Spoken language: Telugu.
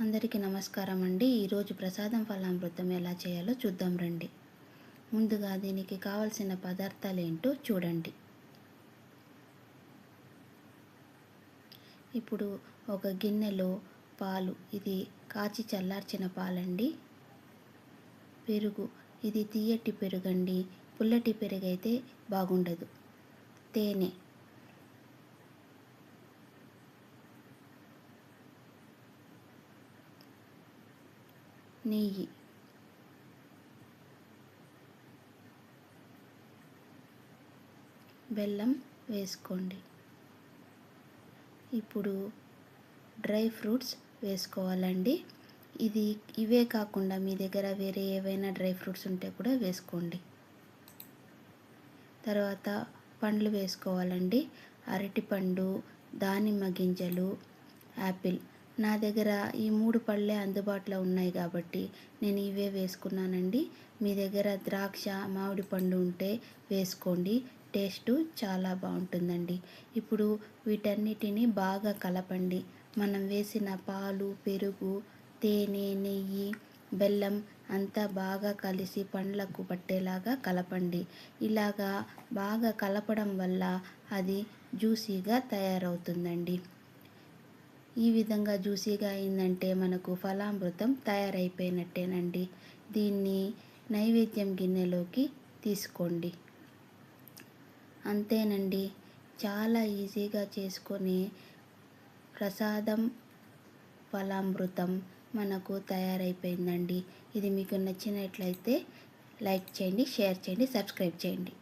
అందరికీ నమస్కారం అండి. ఈరోజు ప్రసాదం ఫలామృతం ఎలా చేయాలో చూద్దాం రండి. ముందుగా దీనికి కావలసిన పదార్థాలు ఏంటో చూడండి. ఇప్పుడు ఒక గిన్నెలో పాలు, ఇది కాచి చల్లార్చిన పాలండి. పెరుగు, ఇది తీయటి పెరుగండి, పుల్లటి పెరుగు అయితే బాగుండదు. తేనె, నెయ్యి, బెల్లం వేసుకోండి. ఇప్పుడు డ్రై ఫ్రూట్స్ వేసుకోవాలండి. ఇవే కాకుండా మీ దగ్గర వేరే ఏవైనా డ్రై ఫ్రూట్స్ ఉంటే కూడా వేసుకోండి. తర్వాత పండ్లు వేసుకోవాలండి. అరటిపండు, దానిమ్మ గింజలు, యాపిల్. నా దగ్గర ఈ 3 పళ్ళే అందుబాటులో ఉన్నాయి కాబట్టి నేను ఇవే వేసుకున్నానండి. మీ దగ్గర ద్రాక్ష, మామిడి పండు ఉంటే వేసుకోండి. టేస్ట్ చాలా బాగుంటుందండి. ఇప్పుడు వీటన్నిటిని బాగా కలపండి. మనం వేసిన పాలు, పెరుగు, తేనె, నెయ్యి, బెల్లం అంతా బాగా కలిసి పండ్లకు పట్టేలాగా కలపండి. ఇలాగా బాగా కలపడం వల్ల అది జ్యూసీగా తయారవుతుందండి. ఈ విధంగా జ్యూసీగా అయిందంటే మనకు ఫలామృతం తయారైపోయినట్టేనండి. దీన్ని నైవేద్యం గిన్నెలోకి తీసుకోండి. అంతేనండి, చాలా ఈజీగా చేసుకొని ప్రసాదం ఫలామృతం మనకు తయారైపోయిందండి. ఇది మీకు నచ్చినట్లయితే లైక్ చేయండి, షేర్ చేయండి, సబ్స్క్రైబ్ చేయండి.